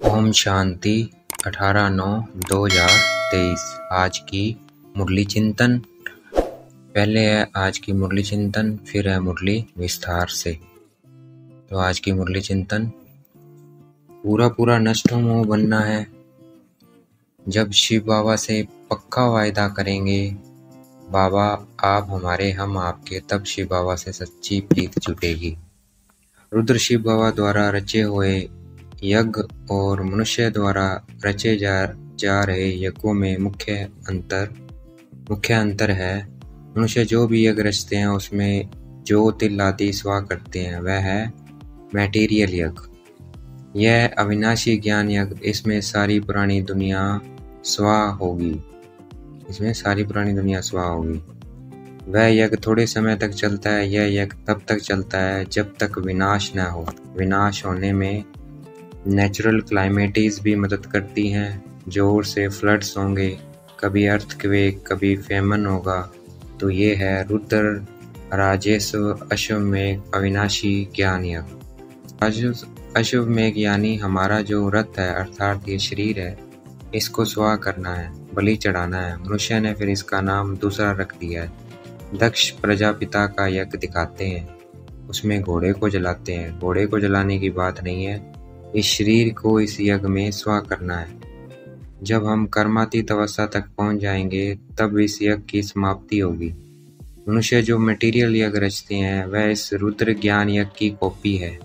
ओम शांति 18/9/2023। आज की मुरली चिंतन। पहले है आज की मुरली चिंतन, फिर है मुरली विस्तार से। तो आज की मुरली चिंतन, पूरा नष्ट मोह बनना है। जब शिव बाबा से पक्का वायदा करेंगे, बाबा आप हमारे हम आपके, तब शिव बाबा से सच्ची प्रीत जुटेगी। रुद्र शिव बाबा द्वारा रचे हुए यज्ञ और मनुष्य द्वारा रचे जा रहे यज्ञों में मुख्य अंतर है। मनुष्य जो भी यज्ञ रचते हैं उसमें जो तिल आदि स्वाह करते हैं वह है मैटीरियल यज्ञ। यह अविनाशी ज्ञान यज्ञ, इसमें सारी पुरानी दुनिया स्वाह होगी। वह यज्ञ थोड़े समय तक चलता है। यह यज्ञ तब तक चलता है जब तक विनाश न हो। विनाश होने में नेचुरल क्लाइमेटीज भी मदद करती हैं। जोर से फ्लड्स होंगे, कभी अर्थक्वेक, कभी फेमन होगा। तो ये है रुद्र राजेश्व अश्वमेघ अविनाशी ज्ञान यज्ञ। अश्वमेघ यानी हमारा जो रथ है, अर्थात ये शरीर है, इसको स्वाह करना है, बलि चढ़ाना है। मनुष्य ने फिर इसका नाम दूसरा रख दिया है। दक्ष प्रजापिता का यज्ञ दिखाते हैं, उसमें घोड़े को जलाते हैं। घोड़े को जलाने की बात नहीं है, इस शरीर को इस यज्ञ में स्वाह करना है। जब हम कर्मातीत अवस्था तक पहुंच जाएंगे तब इस यज्ञ की समाप्ति होगी। मनुष्य जो मटेरियल यज्ञ रचते हैं वह इस रुद्र ज्ञान यज्ञ की कॉपी है।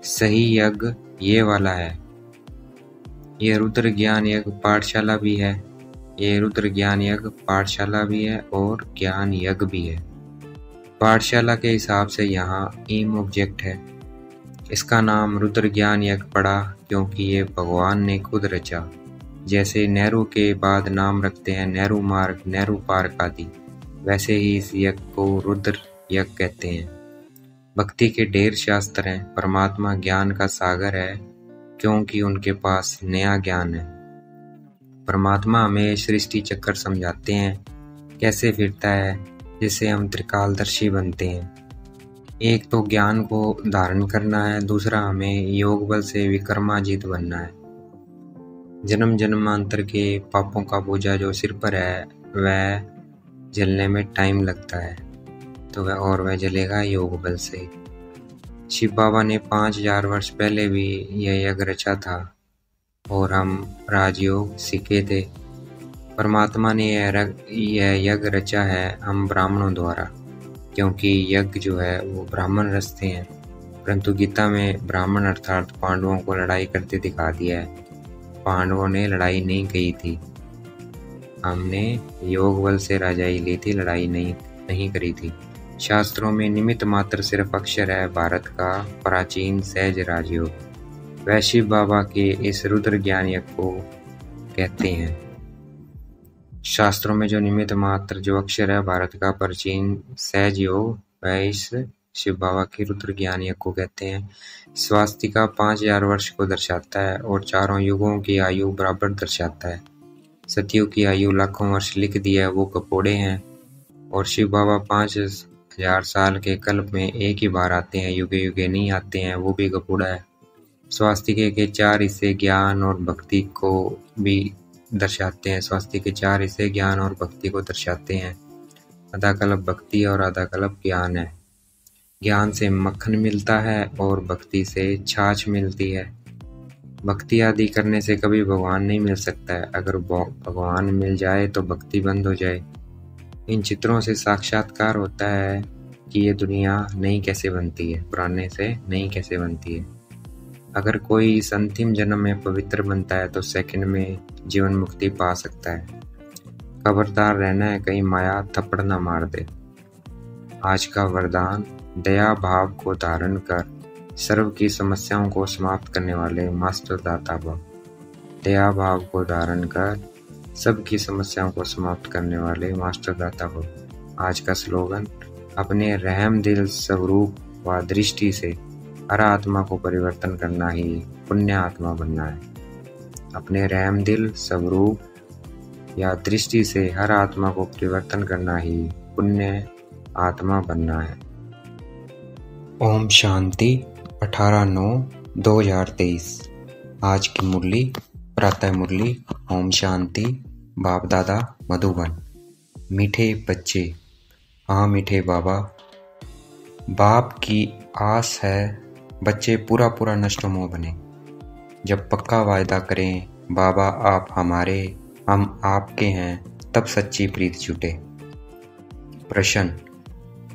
सही यज्ञ ये वाला है। ये रुद्र ज्ञान यज्ञ पाठशाला भी है। और ज्ञान यज्ञ भी है। पाठशाला के हिसाब से यहाँ एम ऑब्जेक्ट है। इसका नाम रुद्र ज्ञान यज्ञ पड़ा क्योंकि ये भगवान ने खुद रचा। जैसे नेहरू के बाद नाम रखते हैं नेहरू मार्ग, नेहरू पार्क आदि, वैसे ही इस यज्ञ को रुद्र यज्ञ कहते हैं। भक्ति के ढेर शास्त्र हैं। परमात्मा ज्ञान का सागर है क्योंकि उनके पास नया ज्ञान है। परमात्मा हमें सृष्टि चक्र समझाते हैं, कैसे फिरता है, जिससे हम त्रिकालदर्शी बनते हैं। एक तो ज्ञान को धारण करना है, दूसरा हमें योग बल से विक्रमाजीत बनना है। जन्म जन्मांतर के पापों का बोझा जो सिर पर है वह जलने में टाइम लगता है, तो वह जलेगा योग बल से। शिव बाबा ने 5000 वर्ष पहले भी यह यज्ञ रचा था और हम राजयोग सीखे थे। परमात्मा ने यह यज्ञ रचा है हम ब्राह्मणों द्वारा, क्योंकि यज्ञ जो है वो ब्राह्मण रचते हैं। परंतु गीता में ब्राह्मण अर्थात पांडवों को लड़ाई करते दिखा दिया है। पांडवों ने लड़ाई नहीं की थी, हमने योग बल से राजाई ली थी, लड़ाई नहीं करी थी। शास्त्रों में निमित्त मात्र सिर्फ अक्षर है भारत का प्राचीन सहज राजयोग। वह शिव बाबा के इस रुद्र ज्ञान यज्ञ को कहते हैं। शास्त्रों में जो निमित्त मात्र जो अक्षर है भारत का प्राचीन सहज योग, वह इस शिव बाबा के रुद्र ज्ञान यज्ञ को कहते हैं। स्वास्तिका 5000 वर्ष को दर्शाता है और चारों युगों की आयु बराबर दर्शाता है। सतयुग की आयु लाखों वर्ष लिख दिया है, वो कपोड़े हैं। और शिव बाबा 5000 साल के कल्प में एक ही बार आते हैं, युगे युगे नहीं आते हैं, वो भी कपोड़ा है। स्वास्तिके के 4 हिस्से ज्ञान और भक्ति को भी दर्शाते हैं। स्वास्तिक के 4 हिस्से ज्ञान और भक्ति को दर्शाते हैं। आधा कल्प भक्ति और आधा कल्प ज्ञान है। ज्ञान से मक्खन मिलता है और भक्ति से छाछ मिलती है। भक्ति आदि करने से कभी भगवान नहीं मिल सकता है। अगर भगवान मिल जाए तो भक्ति बंद हो जाए। इन चित्रों से साक्षात्कार होता है कि ये दुनिया नई कैसे बनती है, पुराने से नई कैसे बनती है। अगर कोई इस अंतिम जन्म में पवित्र बनता है तो सेकंड में जीवन मुक्ति पा सकता है। खबरदार रहना है कहीं माया थप्पड़ न मार दे। आज का वरदान, दया भाव को धारण कर सर्व की समस्याओं को समाप्त करने वाले मास्टर दाता भव। दया भाव को धारण कर सबकी समस्याओं को समाप्त करने वाले मास्टर दाता भव। आज का स्लोगन, अपने रहम दिल स्वरूप व दृष्टि से हर आत्मा को परिवर्तन करना ही पुण्य आत्मा बनना है। अपने रहम दिल स्वरूप या दृष्टि से हर आत्मा को परिवर्तन करना ही पुण्य आत्मा बनना है। ओम शांति 18/9/2023। आज की मुरली प्रातः मुरली। ओम शांति। बाप दादा मधुबन। मीठे बच्चे, हाँ मीठे बाबा, बाप की आस है बच्चे पूरा पूरा नष्टमो बने। जब पक्का वायदा करें बाबा आप हमारे हम आपके हैं, तब सच्ची प्रीत जुटे। प्रश्न,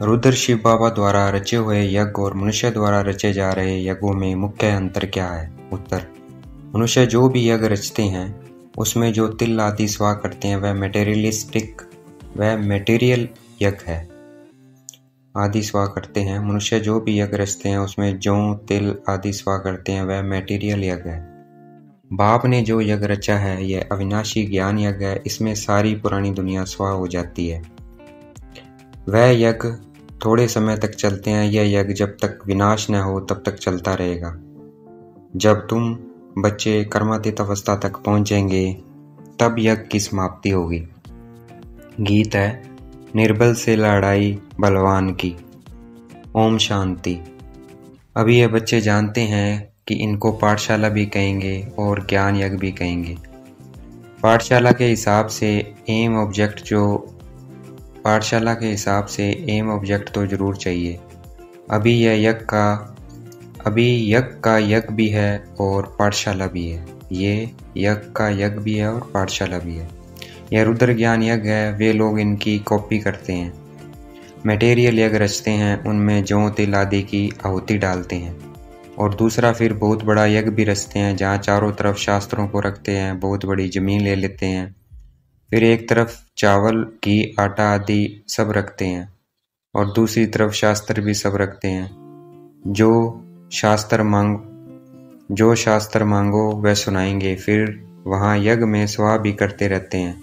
रुद्र शिव बाबा द्वारा रचे हुए यज्ञ और मनुष्य द्वारा रचे जा रहे यज्ञों में मुख्य अंतर क्या है? उत्तर, मनुष्य जो भी यज्ञ रचते हैं उसमें जो तिल आदि स्वाह करते हैं वह मेटेरियल यज्ञ है। आदि स्वाह करते हैं, मनुष्य जो भी यज्ञ रचते हैं उसमें जौ तिल आदि स्वाह करते हैं वह मेटेरियल यज्ञ है। बाप ने जो यज्ञ रचा है यह अविनाशी ज्ञान यज्ञ है। इसमें सारी पुरानी दुनिया स्वाह हो जाती है। वह यज्ञ थोड़े समय तक चलते हैं। यह यज्ञ जब तक विनाश न हो तब तक चलता रहेगा। जब तुम बच्चे कर्मातीत अवस्था तक पहुंचेंगे तब यज्ञ की समाप्ति होगी। गीत है, निर्बल से लड़ाई बलवान की। ओम शांति। अभी ये बच्चे जानते हैं कि इनको पाठशाला भी कहेंगे और ज्ञान यज्ञ भी कहेंगे। पाठशाला के हिसाब से एम ऑब्जेक्ट तो जरूर चाहिए। अभी यज्ञ का यज्ञ भी है और पाठशाला भी है। ये यज्ञ का यज्ञ भी है और पाठशाला भी है। यह रुद्र ज्ञान यज्ञ है। वे लोग इनकी कॉपी करते हैं। मटेरियल यज्ञ रचते हैं, उनमें जौ तिल आदि की आहुति डालते हैं। और दूसरा फिर बहुत बड़ा यज्ञ भी रचते हैं जहाँ चारों तरफ शास्त्रों को रखते हैं, बहुत बड़ी जमीन ले लेते हैं। फिर एक तरफ चावल घी आटा आदि सब रखते हैं और दूसरी तरफ शास्त्र भी सब रखते हैं। जो शास्त्र मांगो वह सुनाएंगे। फिर वहाँ यज्ञ में स्वाह भी करते रहते हैं।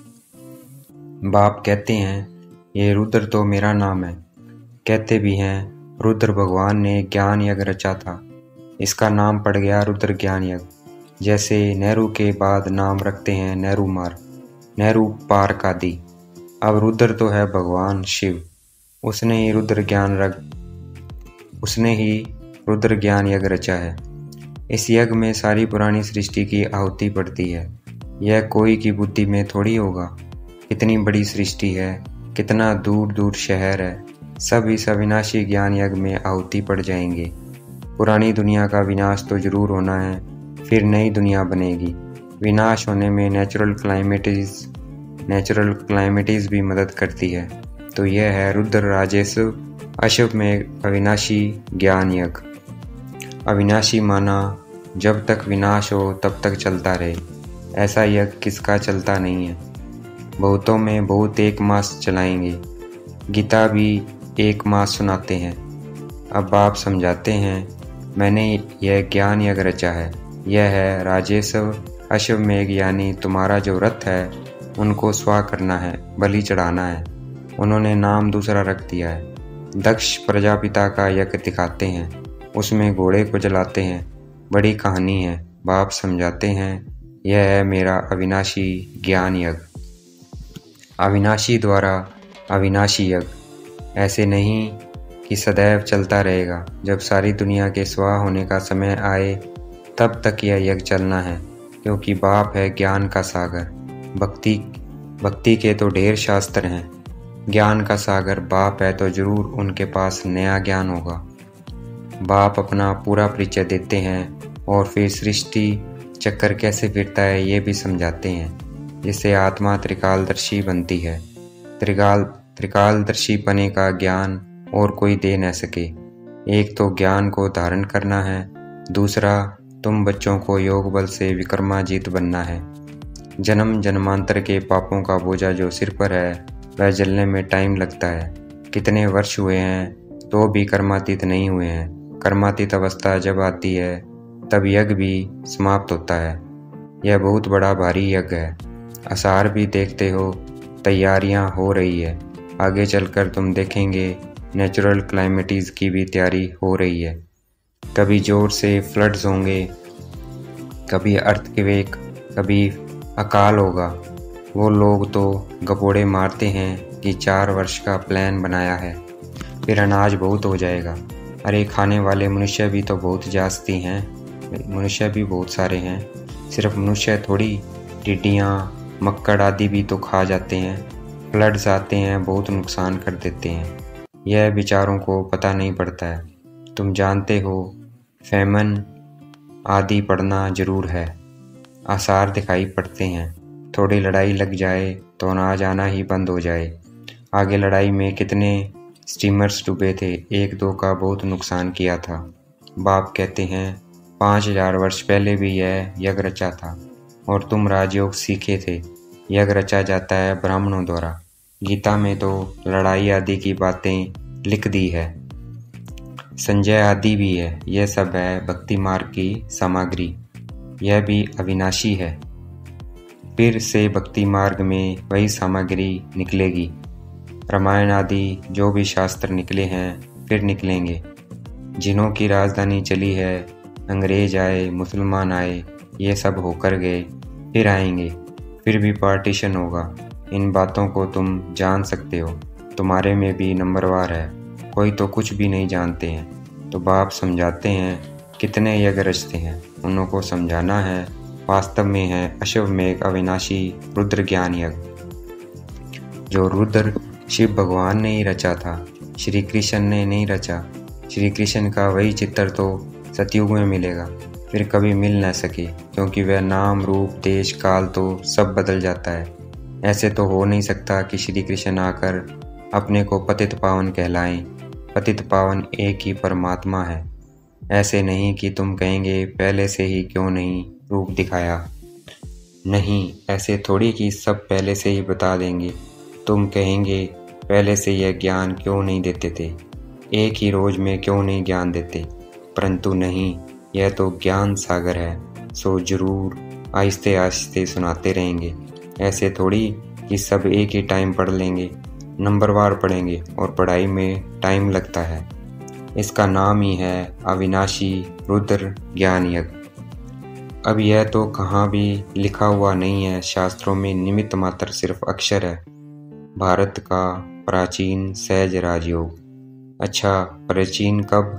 बाप कहते हैं ये रुद्र तो मेरा नाम है। कहते भी हैं रुद्र भगवान ने ज्ञान यज्ञ रचा था, इसका नाम पड़ गया रुद्र ज्ञान यज्ञ। जैसे नेहरू के बाद नाम रखते हैं नेहरू पार्क आदि। अब रुद्र तो है भगवान शिव, उसने ही रुद्र ज्ञान यज्ञ रचा है। इस यज्ञ में सारी पुरानी सृष्टि की आहुति पड़ती है। यह कोई की बुद्धि में थोड़ी होगा। कितनी बड़ी सृष्टि है, कितना दूर दूर शहर है, सब इस अविनाशी ज्ञान यज्ञ में आहुति पड़ जाएंगे। पुरानी दुनिया का विनाश तो जरूर होना है, फिर नई दुनिया बनेगी। विनाश होने में नेचुरल क्लाइमेटीज भी मदद करती है। तो यह है रुद्र राजेश्व अशुभ में अविनाशी ज्ञान यज्ञ। अविनाशी माना जब तक विनाश हो तब तक चलता रहे। ऐसा यज्ञ किसका चलता नहीं है। बहुतों में बहुत एक मास चलाएंगे। गीता भी एक मास सुनाते हैं। अब बाप समझाते हैं मैंने यह ज्ञान यज्ञ रचा है। यह है राजेश्व अश्वमेघ, यानी तुम्हारा जो रथ है उनको स्वाह करना है, बलि चढ़ाना है। उन्होंने नाम दूसरा रख दिया है। दक्ष प्रजापिता का यज्ञ दिखाते हैं, उसमें घोड़े को जलाते हैं। बड़ी कहानी है। बाप समझाते हैं यह है मेरा अविनाशी ज्ञान यज्ञ। अविनाशी द्वारा अविनाशी यज्ञ। ऐसे नहीं कि सदैव चलता रहेगा। जब सारी दुनिया के स्वाह होने का समय आए तब तक यह यज्ञ चलना है, क्योंकि बाप है ज्ञान का सागर। भक्ति के तो ढेर शास्त्र हैं। ज्ञान का सागर बाप है तो जरूर उनके पास नया ज्ञान होगा। बाप अपना पूरा परिचय देते हैं और फिर सृष्टि चक्कर कैसे फिरता है ये भी समझाते हैं, जिससे आत्मा त्रिकालदर्शी बनती है। त्रिकालदर्शी पने का ज्ञान और कोई दे न सके। एक तो ज्ञान को धारण करना है, दूसरा तुम बच्चों को योग बल से विक्रमाजीत बनना है। जन्म जन्मांतर के पापों का बोझा जो सिर पर है वह जलने में टाइम लगता है। कितने वर्ष हुए हैं तो भी कर्मातीत नहीं हुए हैं। कर्मातीत अवस्था जब आती है तब यज्ञ भी समाप्त होता है। यह बहुत बड़ा भारी यज्ञ है। आसार भी देखते हो, तैयारियां हो रही है। आगे चलकर तुम देखेंगे नेचुरल क्लाइमेटीज की भी तैयारी हो रही है। कभी जोर से फ्लड्स होंगे, कभी अर्थक्वेक, कभी अकाल होगा। वो लोग तो गपोड़े मारते हैं कि 4 वर्ष का प्लान बनाया है, फिर अनाज बहुत हो जाएगा। अरे खाने वाले मनुष्य भी तो बहुत जास्ती हैं। मनुष्य भी बहुत सारे हैं। सिर्फ मनुष्य थोड़ी, टिड्डियाँ, मक्कड़ आदि भी तो खा जाते हैं। फ्लड्स आते हैं, बहुत नुकसान कर देते हैं। यह बेचारों को पता नहीं पड़ता है। तुम जानते हो, फैमन आदि पड़ना जरूर है। आसार दिखाई पड़ते हैं। थोड़ी लड़ाई लग जाए तो अनाज आना ही बंद हो जाए। आगे लड़ाई में कितने स्टीमर्स डूबे थे, एक दो का बहुत नुकसान किया था। बाप कहते हैं 5000 वर्ष पहले भी यह यज्ञ रचा था और तुम राजयोग सीखे थे। यज्ञ रचा जाता है ब्राह्मणों द्वारा। गीता में तो लड़ाई आदि की बातें लिख दी है। संजय आदि भी है। यह सब है भक्ति मार्ग की सामग्री। यह भी अविनाशी है। फिर से भक्ति मार्ग में वही सामग्री निकलेगी। रामायण आदि जो भी शास्त्र निकले हैं फिर निकलेंगे। जिनों की राजधानी चली है, अंग्रेज आए, मुसलमान आए, ये सब होकर गए, फिर आएंगे, फिर भी पार्टीशन होगा। इन बातों को तुम जान सकते हो। तुम्हारे में भी नंबरवार है। कोई तो कुछ भी नहीं जानते हैं, तो बाप समझाते हैं कितने यज्ञ रचते हैं। उनको समझाना है वास्तव में है अश्वमेघ अविनाशी रुद्र ज्ञान यज्ञ। जो रुद्र शिव भगवान ने ही रचा था, श्री कृष्ण ने नहीं रचा। श्री कृष्ण का वही चित्र तो सतयुग में मिलेगा, फिर कभी मिल न सके, क्योंकि वह नाम रूप देश काल तो सब बदल जाता है। ऐसे तो हो नहीं सकता कि श्री कृष्ण आकर अपने को पतित पावन कहलाएं। पतित पावन एक ही परमात्मा है। ऐसे नहीं कि तुम कहेंगे पहले से ही क्यों नहीं रूप दिखाया। नहीं, ऐसे थोड़ी कि सब पहले से ही बता देंगे। तुम कहेंगे पहले से यह ज्ञान क्यों नहीं देते थे, एक ही रोज में क्यों नहीं ज्ञान देते। परंतु नहीं, यह तो ज्ञान सागर है, सो जरूर आहिस्ते आहिस्ते सुनाते रहेंगे। ऐसे थोड़ी कि सब एक ही टाइम पढ़ लेंगे। नंबरवार पढ़ेंगे और पढ़ाई में टाइम लगता है। इसका नाम ही है अविनाशी रुद्र ज्ञान यज्ञ। अब यह तो कहाँ भी लिखा हुआ नहीं है, शास्त्रों में निमित्त मात्र सिर्फ अक्षर है। भारत का प्राचीन सहज राजयोग। अच्छा, प्राचीन कब?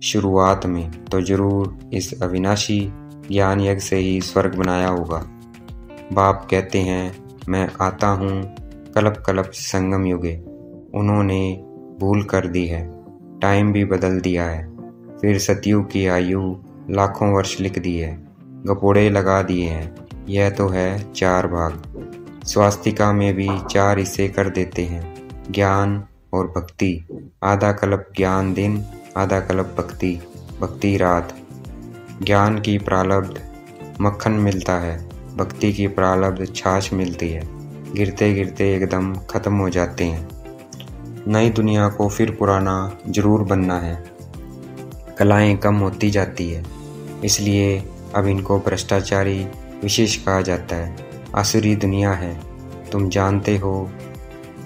शुरुआत में तो जरूर इस अविनाशी ज्ञान यज्ञ से ही स्वर्ग बनाया होगा। बाप कहते हैं मैं आता हूँ कल्प कल्प संगम युगे। उन्होंने भूल कर दी है, टाइम भी बदल दिया है। फिर सतयुग की आयु लाखों वर्ष लिख दी है, गपोड़े लगा दिए हैं। यह तो है 4 भाग। स्वास्तिका में भी 4 हिस्से कर देते हैं, ज्ञान और भक्ति। आधा कल्प ज्ञान दिन, आधा कल्प भक्ति, भक्ति रात। ज्ञान की प्रारब्ध मक्खन मिलता है, भक्ति की प्रारब्ध छाछ मिलती है। गिरते गिरते एकदम खत्म हो जाते हैं। नई दुनिया को फिर पुराना जरूर बनना है। कलाएं कम होती जाती है, इसलिए अब इनको भ्रष्टाचारी विशेष कहा जाता है। आसुरी दुनिया है, तुम जानते हो।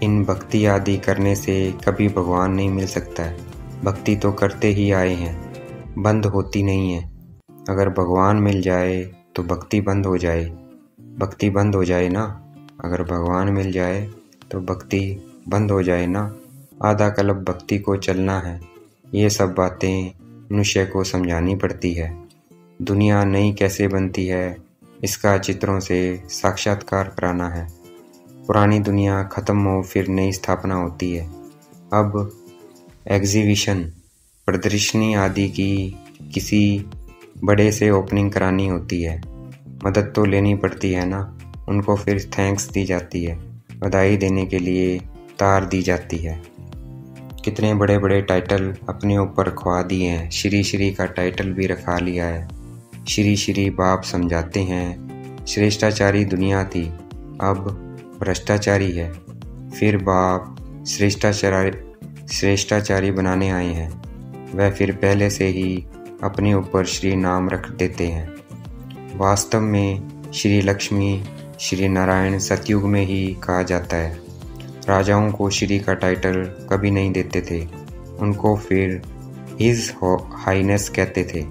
इन भक्ति आदि करने से कभी भगवान नहीं मिल सकता है। भक्ति तो करते ही आए हैं, बंद होती नहीं है। अगर भगवान मिल जाए तो भक्ति बंद हो जाए। भक्ति बंद हो जाए ना। अगर भगवान मिल जाए तो भक्ति बंद हो जाए ना। आधा कल्प भक्ति को चलना है। ये सब बातें मनुष्य को समझानी पड़ती है। दुनिया नई कैसे बनती है, इसका चित्रों से साक्षात्कार कराना है। पुरानी दुनिया खत्म हो, फिर नई स्थापना होती है। अब एग्जीबिशन, प्रदर्शनी आदि की किसी बड़े से ओपनिंग करानी होती है। मदद तो लेनी पड़ती है ना। उनको फिर थैंक्स दी जाती है, बधाई देने के लिए तार दी जाती है। कितने बड़े बड़े टाइटल अपने ऊपर रखवा दिए हैं। श्री श्री का टाइटल भी रखा लिया है। श्री श्री बाप समझाते हैं श्रेष्ठाचारी दुनिया थी, अब भ्रष्टाचारी है। फिर बाप श्रेष्ठाचारी बनाने आए हैं। वह फिर पहले से ही अपने ऊपर श्री नाम रख देते हैं। वास्तव में श्री लक्ष्मी श्री नारायण सतयुग में ही कहा जाता है। राजाओं को श्री का टाइटल कभी नहीं देते थे। उनको फिर हिज हाइनेस कहते थे।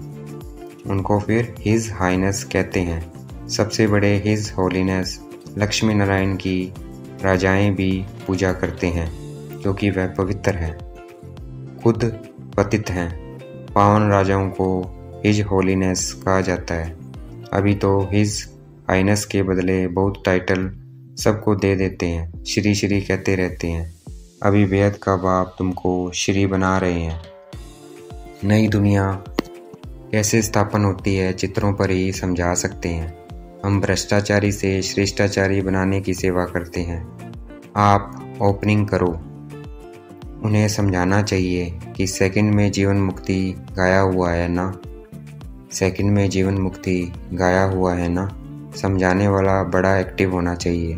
उनको फिर हिज हाइनेस कहते हैं। सबसे बड़े हिज होलीनेस लक्ष्मी नारायण की राजाएं भी पूजा करते हैं, क्योंकि वह पवित्र हैं, खुद पतित हैं। पावन राजाओं को हिज होलीनेस कहा जाता है। अभी तो हिज हाइनेस के बदले बहुत टाइटल सबको दे देते हैं, श्री श्री कहते रहते हैं। अभी बेहद का बाप तुमको श्री बना रहे हैं। नई दुनिया कैसे स्थापन होती है चित्रों पर ही समझा सकते हैं। हम भ्रष्टाचारी से श्रेष्ठाचारी बनाने की सेवा करते हैं। आप ओपनिंग करो। उन्हें समझाना चाहिए कि सेकंड में जीवन मुक्ति गाया हुआ है ना, सेकंड में जीवन मुक्ति गाया हुआ है ना। समझाने वाला बड़ा एक्टिव होना चाहिए,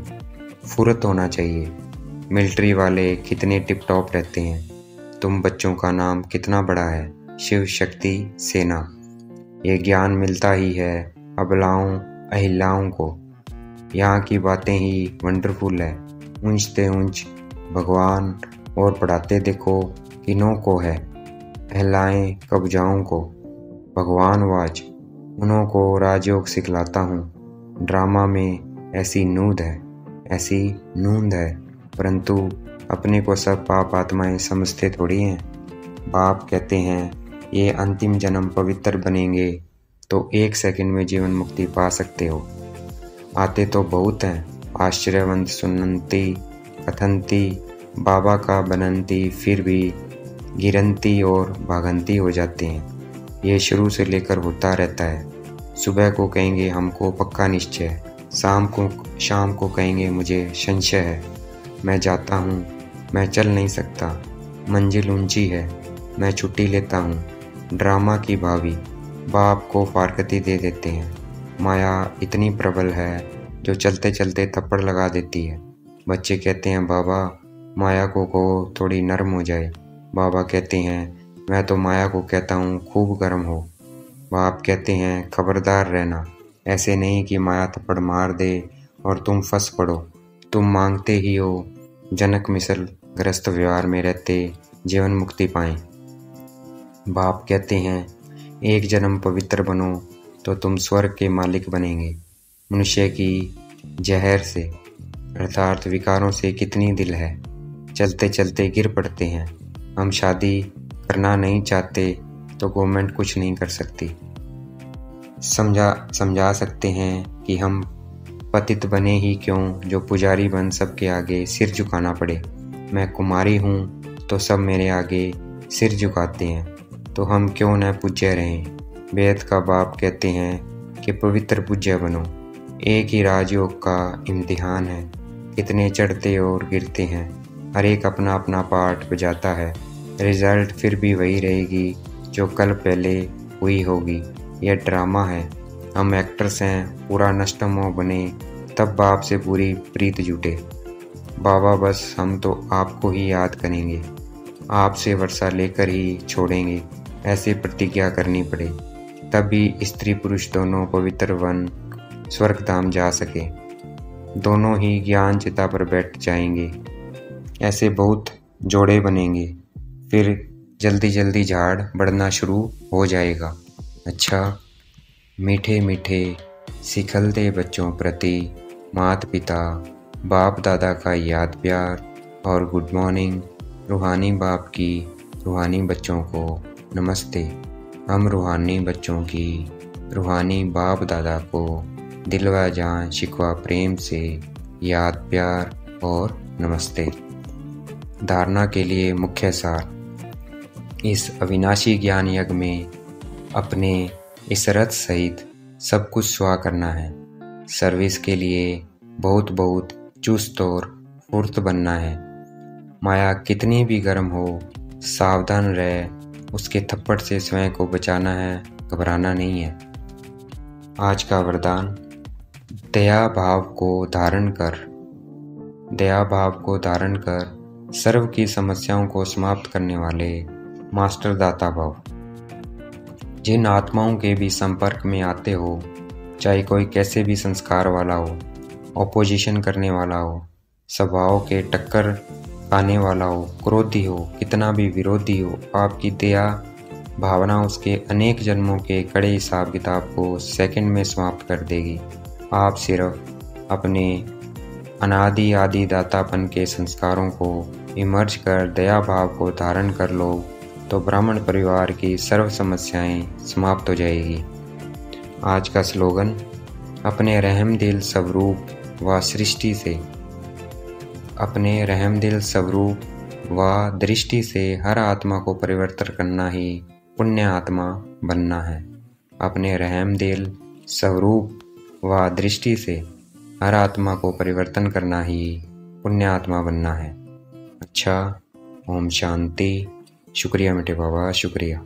फुर्त होना चाहिए। मिलिट्री वाले कितने टिप टॉप रहते हैं। तुम बच्चों का नाम कितना बड़ा है, शिव शक्ति सेना। ये ज्ञान मिलता ही है अबलाओं अहिलाओं को। यहाँ की बातें ही वंडरफुल है। ऊंचते ऊंच भगवान और पढ़ाते देखो किनों को है, अहिलाएं कब्जाओं को। भगवान वाच उन्हों को राजयोग सिखलाता हूँ। ड्रामा में ऐसी नूंद है, ऐसी नूंद है, परंतु अपने को सब पाप आत्माएं समझते थोड़ी हैं। बाप कहते हैं ये अंतिम जन्म पवित्र बनेंगे तो 1 सेकंड में जीवन मुक्ति पा सकते हो। आते तो बहुत हैं, आश्चर्यवंत सुनंती कथंती बाबा का बनंती, फिर भी गिरंती और भागंती हो जाते हैं। ये शुरू से लेकर होता रहता है। सुबह को कहेंगे हमको पक्का निश्चय, शाम को कहेंगे मुझे संशय है। मैं जाता हूँ, मैं चल नहीं सकता, मंजिल ऊंची है, मैं छुट्टी लेता हूँ। ड्रामा की भावी बाप को फारकती दे देते हैं। माया इतनी प्रबल है जो चलते चलते थप्पड़ लगा देती है। बच्चे कहते हैं बाबा माया को कहो थोड़ी नरम हो जाए। बाबा कहते हैं मैं तो माया को कहता हूँ खूब गर्म हो। बाप कहते हैं खबरदार रहना, ऐसे नहीं कि माया थप्पड़ मार दे और तुम फंस पड़ो। तुम मांगते ही हो जनक मिसल ग्रस्त व्यवहार में रहते जीवन मुक्ति पाएं। बाप कहते हैं 1 जन्म पवित्र बनो तो तुम स्वर्ग के मालिक बनेंगे। मनुष्य की जहर से अर्थात विकारों से कितनी दिल है, चलते चलते गिर पड़ते हैं। हम शादी करना नहीं चाहते तो गवर्नमेंट कुछ नहीं कर सकती। समझा सकते हैं कि हम पतित बने ही क्यों जो पुजारी बन सबके आगे सिर झुकाना पड़े। मैं कुमारी हूँ तो सब मेरे आगे सिर झुकाते हैं, तो हम क्यों न पूज्य रहें। वेद का बाप कहते हैं कि पवित्र पूज्य बनो। एक ही राजयोग का इम्तिहान है, कितने चढ़ते और गिरते हैं, हर एक अपना अपना पार्ट बजाता है। रिजल्ट फिर भी वही रहेगी जो कल पहले हुई होगी। यह ड्रामा है, हम एक्टर्स हैं, पूरा नष्टमो बने तब बाप से पूरी प्रीत जुटे। बाबा बस हम तो आपको ही याद करेंगे, आपसे वर्षा लेकर ही छोड़ेंगे, ऐसे प्रतिज्ञा करनी पड़े, तभी स्त्री पुरुष दोनों पवित्र वन स्वर्गधाम जा सके। दोनों ही ज्ञान चिता पर बैठ जाएंगे, ऐसे बहुत जोड़े बनेंगे, फिर जल्दी जल्दी झाड़ बढ़ना शुरू हो जाएगा। अच्छा मीठे मीठे सिखलते बच्चों प्रति माता पिता बाप दादा का याद प्यार और गुड मॉर्निंग। रूहानी बाप की रूहानी बच्चों को नमस्ते। हम रूहानी बच्चों की रूहानी बाप दादा को दिलवा जान शिकवा प्रेम से याद प्यार और नमस्ते। धारणा के लिए मुख्य सार। इस अविनाशी ज्ञान यज्ञ में अपने इस रथ सहित सब कुछ स्वा करना है। सर्विस के लिए बहुत बहुत चुस्त और फुर्त बनना है। माया कितनी भी गर्म हो, सावधान रहे, उसके थप्पड़ से स्वयं को बचाना है, घबराना नहीं है। आज का वरदान, दया भाव को धारण कर सर्व की समस्याओं को समाप्त करने वाले मास्टर दाता भाव। जिन आत्माओं के भी संपर्क में आते हो, चाहे कोई कैसे भी संस्कार वाला हो, ऑपोजिशन करने वाला हो, स्वभाव के टक्कर खाने वाला हो, क्रोधी हो, कितना भी विरोधी हो, आपकी दया भावना उसके अनेक जन्मों के कड़े हिसाब किताब को सेकंड में समाप्त कर देगी। आप सिर्फ अपने अनादि आदि दातापन के संस्कारों को इमर्ज कर दया भाव को धारण कर लो तो ब्राह्मण परिवार की सर्व समस्याएं समाप्त हो जाएगी। आज का स्लोगन, अपने रहमदिल स्वरूप व सृष्टि से, अपने रहमदिल स्वरूप व दृष्टि से हर आत्मा को परिवर्तन करना ही पुण्य आत्मा बनना है। अपने रहमदिल स्वरूप व दृष्टि से हर आत्मा को परिवर्तन करना ही पुण्य आत्मा बनना है। अच्छा, ओम शांति। शुक्रिया मेरे बाबा, शुक्रिया।